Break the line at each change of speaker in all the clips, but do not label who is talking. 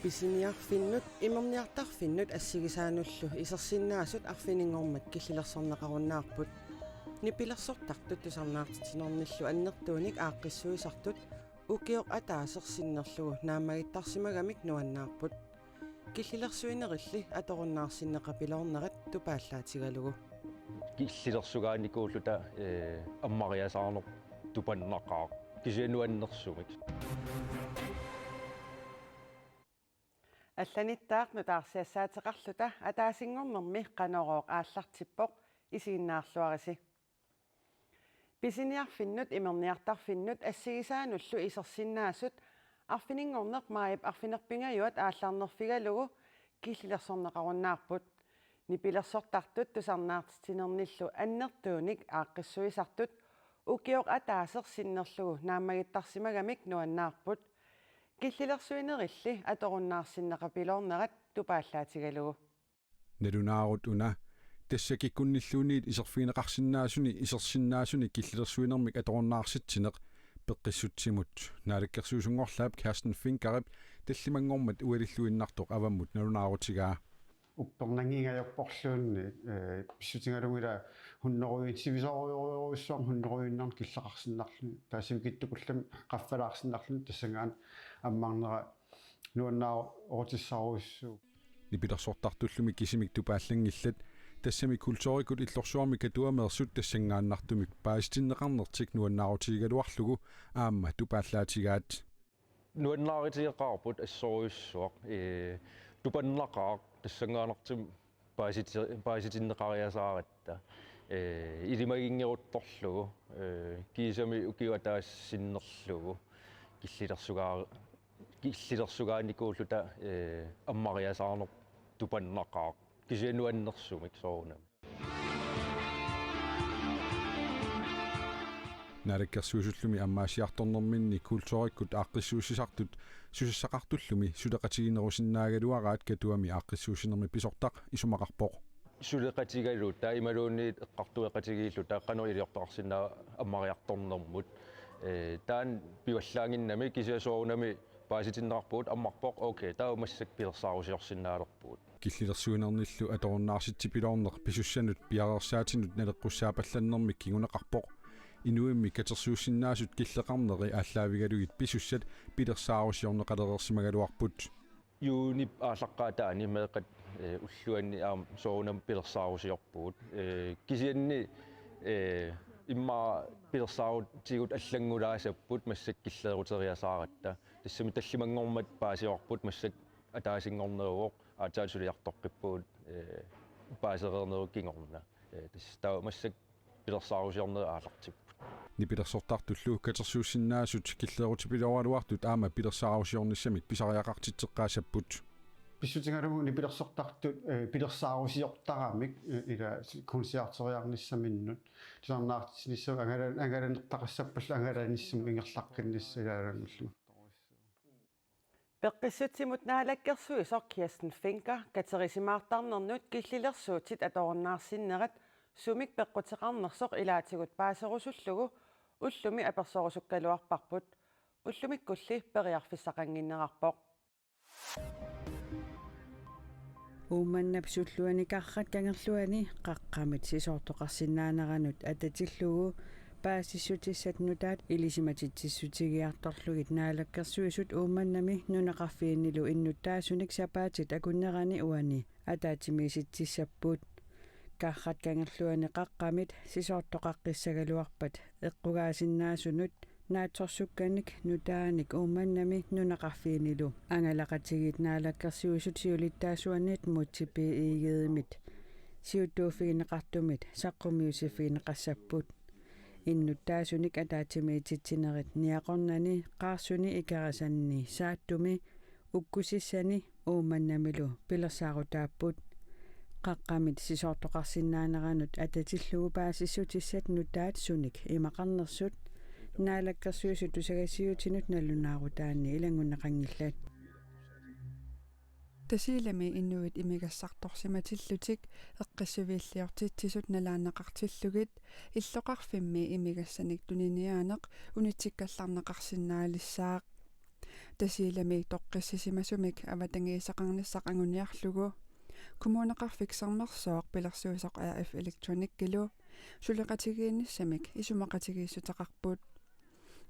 Pisiniarfinnut imorniartarfinnut assigisaanullu isersinnaasut arfiningormat killillersorneqarunnaarput nipilersortartut tusarnaartitinornillu annertuunik aaqqissuisartut ukioq ataasersinnerlugu naamagittarsimagamik nuannaarput killillersuinerilli atorunnaarsinneqapiloornerat tupaallaatigalugu
killillersugaannikuulluta ammariasaarner tupannaqaaq kisianuannersumik
алланиттаақну таарсиассаатеқарлута атаасингорнэрми қанорооқ ааллартиппоқ исигиннаарлуариси писиниарфиннут имерниартарфиннут ассигисаануллу исерсиннаасут арфинингорнеқ маип арфинерпингаюат ааллаарнерфигалугу киллилерсорнеқаруннаарпут нипилерсортартут тусарнаартитинерниллу аннертууник ааққиссуисартут укиоқ атаасерсиннерлугу наамагиттарсимагамик нуаннаарпут киллилерсуинерилли аторуннаарсиннеқапилоорнерат тупааллаатигалугу
налунаарут уна тассакиккунниллуунниит исерфиинеқарсинаасуни исерсиннаасуни киллилерсуинермик аторуннаарситсинеқ пеққиссутсимут наалаккерсуусунгорлаап Kirsten Finkerup таллимангормат уалиллуиннартоқ аваммут налунаарутигаа
уппернангингаяппорлуунни писсутингалунгила хуннеруи сивисориориуссуам хуннеруиннарн киллақарсиннарлуни таасимикиттукуллами қаффалаарсиннарлуни тассангаан аммаарнера нуаннаа оортиссаруиссуу нипилерсортартуллуми кисимик тупааллангиллат тассами культурикут иллорсуарми катуамерсут тассангааннартумик паастиннеқарнертик нуаннаарутигалуарлугу аама тупааллаатигаат
нуаннааритиеқарпут ассоруиссуақ тупаннақаақ тассангаанартим пааситиннеқариасааратта илимагингерутторлугу кисами укиуатаассиннерлугу киллилерсугаанникууллута аммариасаарнер тупаннақаақ кисиануаннерсумик соорунами
налаккерсуусуллуми аммаасиарторнэрминни культуриккут ааққиссуусисартут сусассақартуллуми сулеқатигинерусиннаагалуараат катуами ааққиссуусинерми писортақ исумақарпоқ
сулеқатигалу таималуунниит эққартуэқатигииллу тааққану илиортоқарсинаа аммариарторнэрмут таан пиваллаангиннами кисиасоорунами пааситиннеқарпуут аммарпоқ окей таа массак пилерсаарусиорсинаалерпуут
киллилерсуинерниллу аторуннаарситсипилоорнеқ писуссанут пиарерсаатинут налеққуссаапалланнэрмик кигунеқарпоқ инуимми катерсуусиннаасут киллеқарнери ааллаавигалугит писуссат пилерсаарусиорнеқалерерсимагалуарпут
юунип ааллаққаатаани меэқат уллуанни аам соорунам пилерсаарусиорпуут кисианни имма пилерсаарутигут аллангулаасаппут массак киллеерутериасааратта тассами таллимангормат паасиорпут массак атаасингорнеруоқ аатаасулиарторқиппуут паасереернеруккингорна таа массак пилерсаарусиорнер аалартип
нипилерсортартуллу катерсуусиннаасут киллеерутипилоруалуартут аама пилерсаарусиорниссамик писариақартитсеққаасаппут писсутингалугу нипилерсортартут пилерсаарусиортарамик ила кунсиартериарниссаминнут тусарнаартиниссам ангаланертақассаппалла ангаланиссам ингерлаққиннисса илаалагуллу
пеққиссутсимут наалаккерсуисор Kirsten Finker катерисимаартарнернут киллилерсуутит аторуннаарсиннерат сумик пеққутеқарнерсоқ илаатигут паасерусуллугу уллуми аперсорусуккалуарпарпут уллумиккулли периарфиссақангиннеқарпоқ ууманнапсуллуаникаррат кангерлуани қаққамит сисоортоқарсинаанеранут ататиллугу паасиссутиссатнутаат илисиматитсиссутигиарторлугит наалаккерсуисут ууманнами нунеқарфииннилу иннуттаасуник сапаатит акуннерани уани атаатимиситсиссаппут кахрат кангерлуани қаққамит сисоортоқаққиссагалуарпат эққугаасиннаасунут наатсорсукканик нутааник ууманнами нунеқарфиинилу ангалақатигит наалаккерсуисут сиулиттаасуанниит мутсипи иигеемит сиуттууфигинеқартумит саққумиусифигинеқассаппут иннуттаасуник атаатимиититсинерит ниақорнани қаарсуни икарасанни сааттуми уккусиссани ууманнамилу пилерсаарутааппут қаққамит сисоортоқарсинаанеранут ататиллугу паасиссутиссат нутаат суник имақарнерсут наалаккерсуисут тусагасиутинут наллунаарутаанни илангуннақангиллаат Tasilami innuit imigassartorsimatillutik eqqissuviilliortit tisut nalaannaqartillugit illoqarfimmi imigassanik tuniniaaneq unitsikkallarnaqarsinnaalissaaq tasilami toqqissisimasumik avatangiisaqarnissaq anguniarlugu kommuneqarfiksernersoq pilersuisoq AF Electronic kilu suleqatigiinnissamik isumaqatigiissutaqarput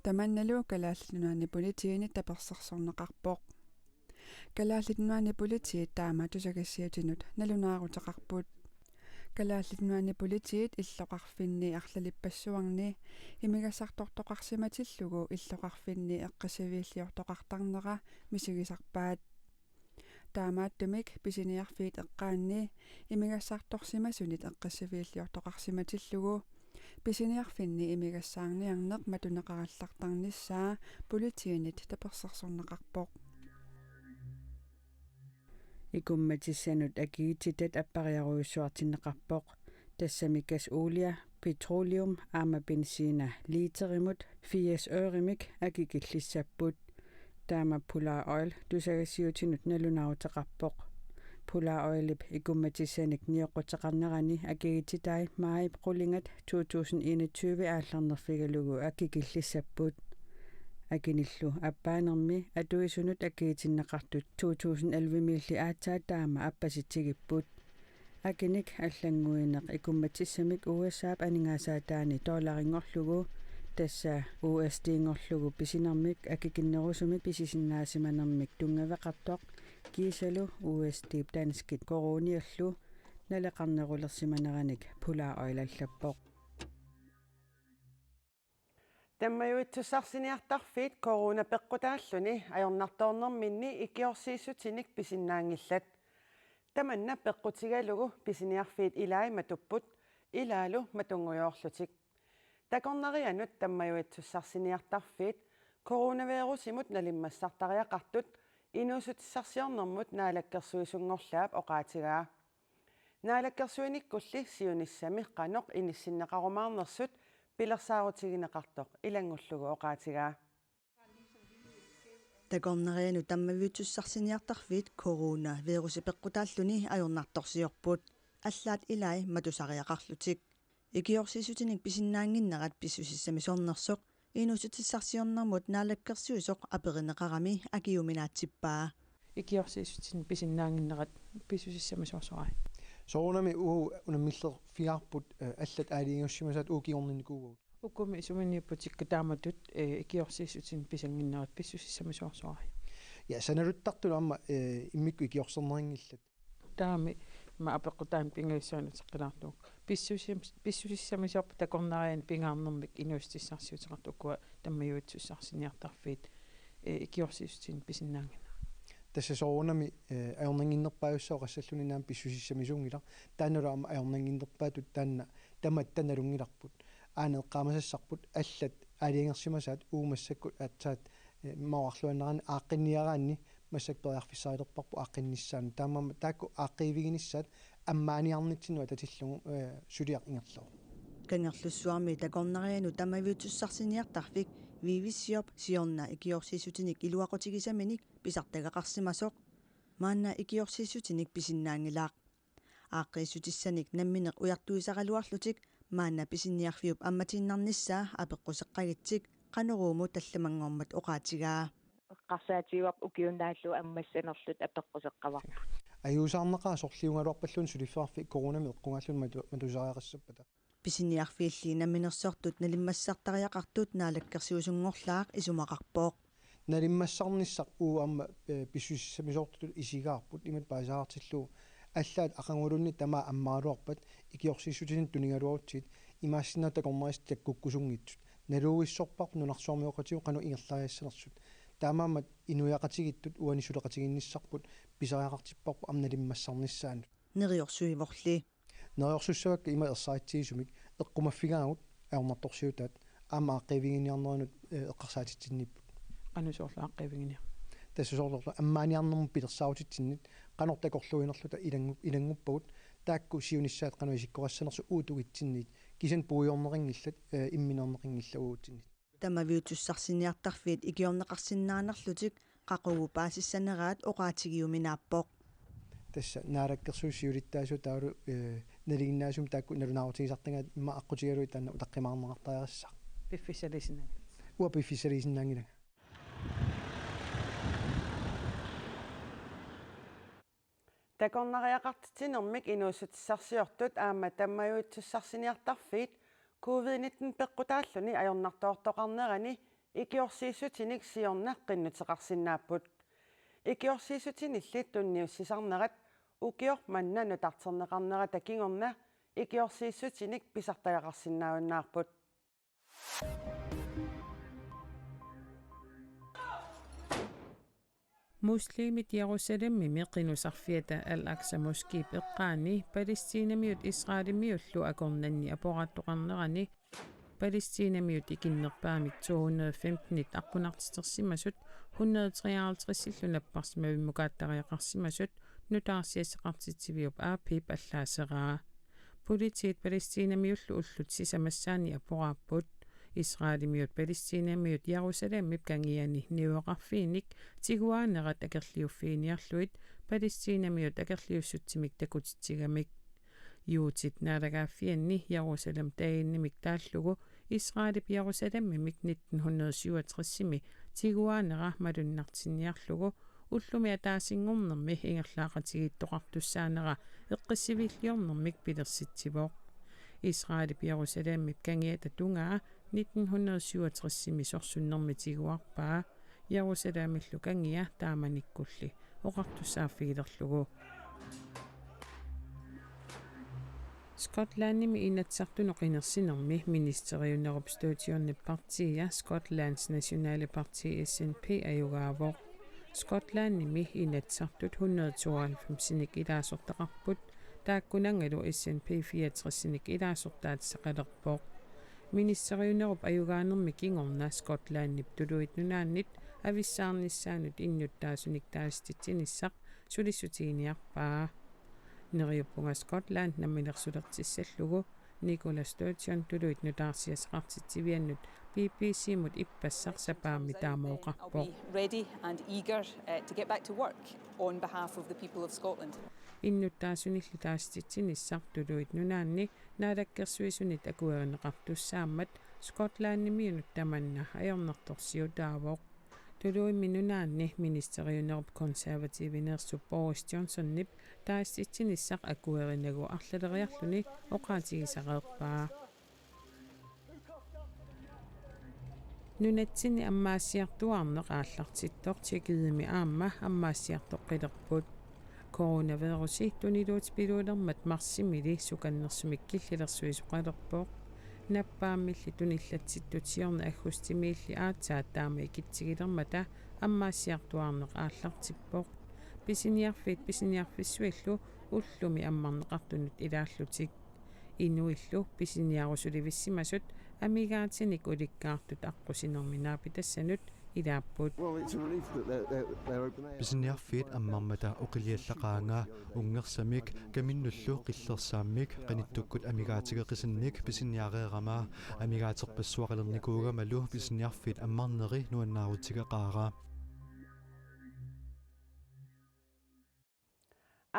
tamannalu kalaallunaani politiini tapersersorneqarpoq kalaallinuani politiit taama tusagassiutinut nalunaaruteqarput kalaallinuani politiit illoqarfinni arlalipassuarni imigassartortoqarsimatillugu illoqarfinni eqqisiviilliortoqartarnera misigisarpaat taamaattumik pisiniarfiit eqqaanni imigassartorsimasunit eqqisiviilliortoqarsimatillugu pisiniarfinni imigassaarniarneq matuneqarallartarnissaa politiinit tapersersorneqarpoq ikummatissanut agiititat appariaruissuartinneqarpoq tassamikas uulia petroleum aama bensiina liiterimut 80 ørimik agigillissaput taama Polar Oil tusagassiutinut nalunaaruteqarpoq Polar Oilip ikummatissanik nioqqutaqarnerani agiititai maip qulingat 2021 aallarnerfigalugu agigillissaput akinillu appaanermi atuisunut akiitinneqartut 2011 milli aatsaa taama appasitsigipпут akinik аллангуинеq ikummatissamik USAап анингаасаатаани $1 тасса USD-ngorlugu pisinermik akikinnerusumik pisisinnaasimанермик тунгавеқартоq kiisalu USD danskit koroniallu naleqarnerulersimaneраник Polar Oil allappoq
Таммаюитсуссарсиниартарфиит корона пеққутааллуни ajornartoornerminni ikiorsiissutinik pisinnaangillat tamanna peqqutigalugu pisiniarfiit ilai matupпут ilaalu matungujorlutik takornerianut tammajuitsussarсиниартарфиит koronavirusimut nalimmassartariaqartut inuusutissarsiornermut naalakkersuisungorlaap oqaatigaa naalakkersuinikkulli siunissami qanoq inissinneqarumaarnersut pilersaarutigineqartoq ilangullugu oqaatigaa
Takornerianu tammavitsussarsiniartarfiit corona virusi peqqutaalluni ajornartorsiorput allaat ilai matusariaqarlutik ikiorsiisutinik pisinnaanginnerat pissusissamisornersoq inusutissarsiornermut naalakkersuisoq aperineqarami akiuminaatsippaa
ikiorsiisutin pisinnaanginnerat pissusissamisorsorai
soornami unamiller fiarput allat aaliingussimasat uukiorninnikuugut
ukumi suminiipputikka taamatut ikiorsiisutin pisanginnerat pissusissamisorsorai
ja sanaluttartulu amma immikku ikiorserneringillat
taami ma apeqqutaan pingaissaanutiqqinaartuuk pissusissamisorpu takornerian pingaarnermik inuustissarsiuteqartukua tammajuitsussarsiniartarfiit ikiorsiisutin pisinnaangina
tässä soornami ajornanginnerpaajussoq assalluni naam pissusissamisuungila taanula amma ajornanginnerpaatut taanna tamattanalungilarput aaneqqaamasassarput allat aaliangersimasaat uumassakkut aatsaat maarluannerani aaqqinniaraanni массакпериарфиссаалерпарпу ааққиннissaан таамаама таакку ааққиивигинissaat аммааниарнитсинуа татиллугу сулиақ ингерлоо
кангерлуссуарми такорнериану тамавиутsussarсиниартарфик вивиссиоп сиорна икиорсиисутиник илуақутигисаминик писартагақарсимасоқ маанна икиорсиисутиник писиннаангилаақ ааққииссутиссаник намминеқ уяртуисаралуарлутик маанна писинниарфиуп амматиннарниссаа апеққусеққагитсик qanurууmu талламангормат оqaatigaa
qasaatiuaq ukiunnaalluu ammassanerlut apeqqusеққаварпут
аюусаарнеқаа сорлиунгалуарпаллуун сулиффаарфи коронами эққунгааллун матусариақассаппата
писинниарфиалли наминерсортут налиммассартариақартут наалаккерсиусунгорлаақ исумақарпооқ
налиммассарниссақ уу амма писсуссамисоортут исигаарпут имат паасаартиллуу аллаат ақангулунни тама аммаалуарпат икиорсиссутинит тунигалуарутсит имаассината корнерис таккуккусунгитсут налууиссорпарп нунарсуармиоқатиу қану ингерлаариассанерсут таамаамат инуяқатигиттут уанисулеқатигинниссарпут писариақартиппарпу амналиммассарниссаанут
нериорсуиворли
нериорсуссавакка има ерсаатсигисумик эққумаффигаагут аорнарторсиутаат аама аққивигиниарнеринут эққарсаатитсинниппут
qanusooрлааққивигиниа
тассусоорлерлу аммааниарнерму пилерсаутитсиннит qanортакорлуинерлута илангуппагут таакку сиунissaат qanu исиккорассанерсу уутугитсинниит кисан пуйорнерингиллат имминернерингилла уутсиннит
тамавиутsussarсиниартарфиит икиорнеқарсиннаанерлутик qaqugу паасиссанераат оqaатигиуминааппоқ
тасса наалаккерсуусиулиттаасу таалу налигиннаасум таакку налунаарутигисартанга имма аққутигалуи таанна утаққимаарнеқартариассақ
пиффисалисина
уа пиффисалисиннаангилага
такорнариақартитинермик инуусутиссарсиортут аама таммаюитсуссарсиниартарфиит COVID-19 пеққутааллуни ajornartoortoqarnerani икиорсииссутиник сиорнақ қиннутеқарсинааппут икиорсииссутиниллит тунниуссисарнерат укиор маннану тартернеқарнера такингорна икиорсииссутиник писартаяқарсинааваннаарпут
Muslimit Jerusalem meqinusarfiata al-Aqsa Moskee peqqaani Palestiinamiut Israelimiullu akornanni aporattoqarnerani Palestiinamiut ikinnerpaamik 215 aqunartitersimasut 153 napparsmavimmuqaattariaqarsimasut nutaarsiasseqartitiviup aapip allaaseraa Politiit Palestiinamiullu ullut sisamassaani aporaaput Israelimiut Palestiinamiut Jerusalemmip kangiani niuaqarfiinik tiguaanerat akerliuffiiniarluit Palestiinamiut akerliussutsimik takutitsigamik yuutit naalagaaffianni Jerusalem taaginnimik taallugu Israelip Jerusalammimik 1967-mi tiguaanera malunnartinniarlugu ullumi ataasingornermi ingerlaaqatigittoqartussaanera eqqissivillliornermik pilersitsivoq Israelip Jerusalammip kangiata tungaa 1967-mi sorsunnermitiguarpaa Jerusalemillu kangia taamanikkulli oqartussaaffigilerlugu Skotlandimi inatsartunoq inersinermi ministeriunnerup stutiornippartia Scotlands Nationale Parti SNP ayugaavoq Skotlandimi inatsartut 192-sinik ilaasortaqarput taakkunangalu SNP 64-sinik ilaasortaatsaqalerpoq ministeriunnerup ayugaanermi kingorna Skotlandnip tuluitnunaannit avissaarnissaanut innuttaasunik taastitsinissaq sulisutiiniarpaa neriuppunga Scotland nammilersulertissallugu Nicola Sturgeon tuluitnutaarsiasaqartitiviannut BBC mut ippassarsapaammi taamooqarpoq
ready and eager to get back to work on behalf of the people of Scotland
innuttaasunillu taastitsinissaq tuluitnunaanni naalakkersuisunit akuerineqartussaammat Scotlandnimiunut tamanna ajornertorsiutaavoq tuluimminunaanni ministeriunnerup konservatiivineersup Boris Johnsonnip taastitsinissaq akuerinagu arlaleriarluni oqaatigisaqeerpaa nunatsini ammaassiartuarneq aallartittoq tikiimi aamma ammaassiartoqqilerput coronavirusi tuniluut piluulermat marsimili sukannersumik killilersuisuqalerpoq nappaamilli tunillatsittutsiorna agustimiilli aatsaataama ikitsigilermata ammaassiartuarneq aallartippoq pisiniarfissuillu ullumi ammarneqartunut ilaallutik inuillu pisiniarusulivissimasut amigaatinik ulikkaartut aqqusинерминаапитассанут илааппут
Bisniarfiit ammarmata uqiliallaqaanga ungersamik kaminullu qillersaamik qanittukkut amigaatigeqisinnik pisiniareeramaa amigaaterpassuaqalernikuugamalu bisniarfiit ammarneri nuannaarutigaqaara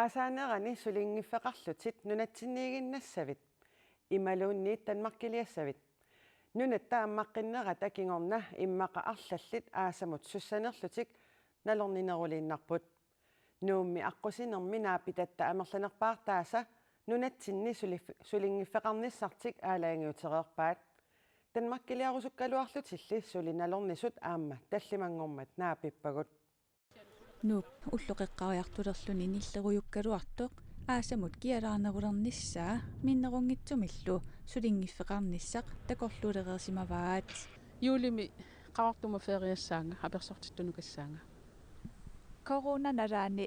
Aasaanerani sulingiffeqarlutit nunatsinniiginnassavit imaluunniit tanmarkiliassavit nunatta ammaqqinnerata kingorna immaqa arlallit aasamut sussanerlutik nalornineruliinnarput nuummi aqusinermi naapitatta amerlanerpaartaasa nunatsinni sulingiffeqarnissartik aalaangiutereerpaat tanmarkiliarusukkaluarlutilli sulinalornisut aamma tallimangormat naapippagut
nuup ulluqeqqariartulerluni nilleruyukkaluartoq aasamut kialaanerulernissaa minnerungitsumillu sulingiffeqarnissaq takorluulereersimavaat
юулими qawartuma feriassaanga apersortittunukassaanga
corona nalaani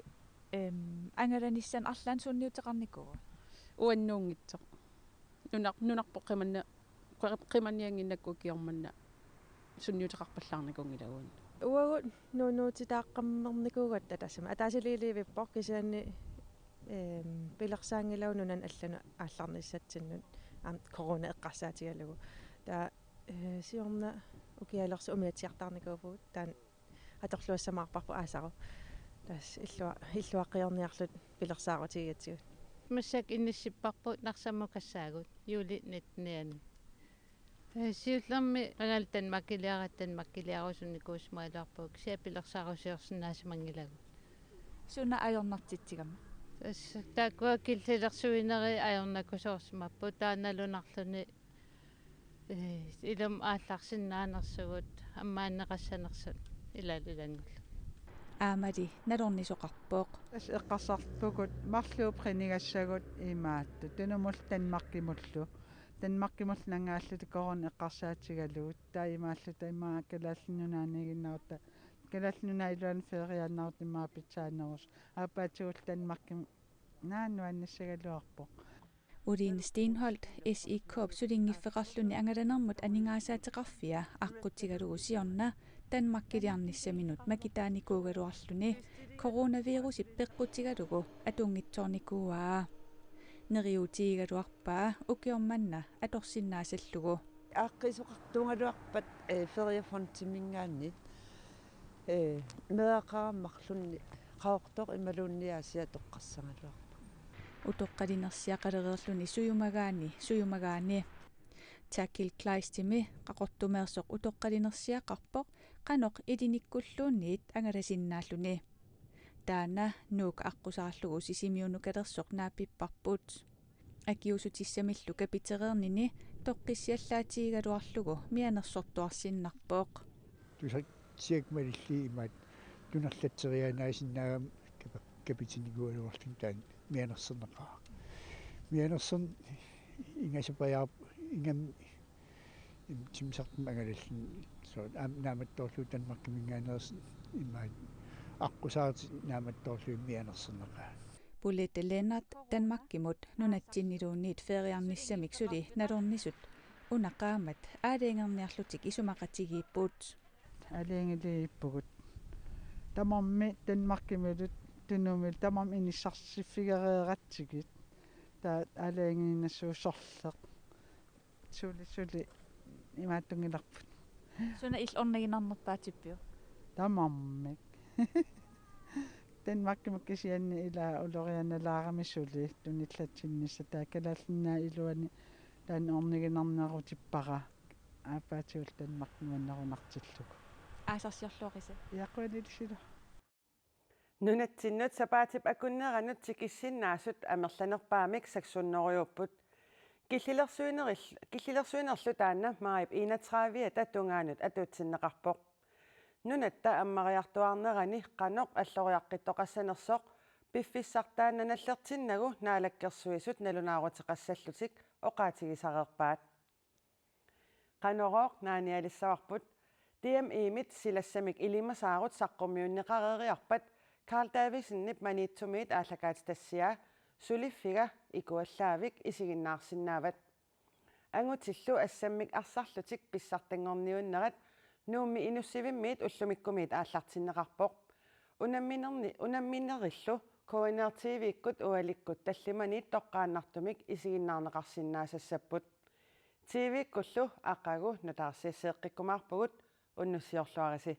angalanissan arlaan sunniuteqarnikugu
uannuungitsoq nunarpo qimannianginnakku kiormanna sunniuteqarpallarnikungilagун
уагут нуунуутитааққаммерникуугат татасама атаасилиливиппор кисианни пилерсаангилаунунан аллану аалларниссатсиннут корона эққарсаатигалагу таа сиорна укиалерсу умиатсиартарникуупут таан аторлуассамаарпарпу аасару тас иллуаққиорниарлут пилерсаарутигатсигут
массак инниссиппарпут нарсаммукассаагут юли нитниани сиуллерми агаалтан маккилиараттан маккилиарусунникуусмаалуарпук сиапилерсаарусиорсинаасимангилагу
суна ajornartitsigama
тааккуа киллилерсуинери аёрнакусоорсимаппу тааналунарлуни илум аалларсинаанерсугут аммааннеқассанерсут илалилангулла
аамали налорнисоқарпооқ
ас эққарсарпугут марлуу принигассагут имаатту тунумул танмаркимуллу танмаркимулнангааллути корон эққарсаатигалуут таимааллу таймаа калааллинунаанигиннарта калааллинуна илуан фериааннарут имаа питсаанерус аапаатигул танмарким нааннуаннассагалуарпо
Udine Stenholdt SIK sulingiffeqarluni angalanarmut aningaasaateqarfia aqqutigaluusiorna Danmarkiliarnissaminut makitaanikuugaluarluni coronavirus ippeqqutigalugu atungitsornikuaa neriutiigaluarpaa ukiormanna atorsinnaasallugu
ааққисоқартунгалуарпат фериафонтимингааннит медақараммарлунни qaortoq imaluunniasia toqqassagaluarpa
utoqqalinersiaqalereerluni suyumagaani taakil klaistimi qaqortumeersoq utoqqalinersiaqarpoq qanoq ilinikkulluunniit angalasinnaaluni taana nuuk aqqusarlugu sisimiunukalersoq naapipparput akiusutissamillu kapitereernini toqqissiallaatiigaluarlugu mianersortuarsinnarpooq
siakmalilli imaat tunarlaterianaasinnagam kapitинигуалуарлун таан мианерсернеқаа мианерсерн ингасапаяар ингам тимсартм агалаллин со нааматтоорлу танмаркимингаанерс имаат аққусаарти нааматтоорлу мианерсернеқаа
Bulette Lennart Danmarkimut nunatsinniluunniit feriarnissamik suli nalornisut unaqaamat aaleengerniarlutik isumaqatigiippuut
алиангилииппугут тамарми танмаркимилут тунумил тамам инissarsiffigeriqatsigit таат алиангиннассуусорлеq сули имааттунгиларпут
суна ил орнагинарнерпаатиппиу
тамармик танмаркимак кисианни илаа улорианалаарамиссули туниллатсиннисса таакалааллинаа илуани таан орнигинарнерутиппара аапаатигул танмаркиманнерунартиллук
аасарсиорлуоқиса
иаққуалилисила
нунатсиннут сапаатип акуннеранут тикиссиннаасут амерланерпаамик саксуннериуппут киллилерсуинерлу таанна маип 31 татунгаанут атуутсиннеқарпоқ нунатта аммариартуарнерани қаноқ аллориаққиттоқассанерсоқ пиффиссартаанна наллертиннагу наалаккерсуисут налунаарутеқассаллутик оқаатигисареерпаат қанороқ нааниалиссаварпут тиам имит силассамик илимасаарут саққумиуннеқарериарпат Carl Davidsen maniitsumiit ааллакаатитассиа сулиффига икуаллаавик исигиннаарсиннаават ангутиллу ассаммик арсарлутик писсартангорниуннерат нуумми инуссивиммиит уллумиккумиит ааллартиннеқарпоқ унамминериллу КНР-TV-иккут уаликкут таллиманиит тоққааннартумик исигиннаарнеқарсиннаасассаппут TV-иккуллу аққагу нутаарсиассеэққиккумаарпугут уннуссиорлуариси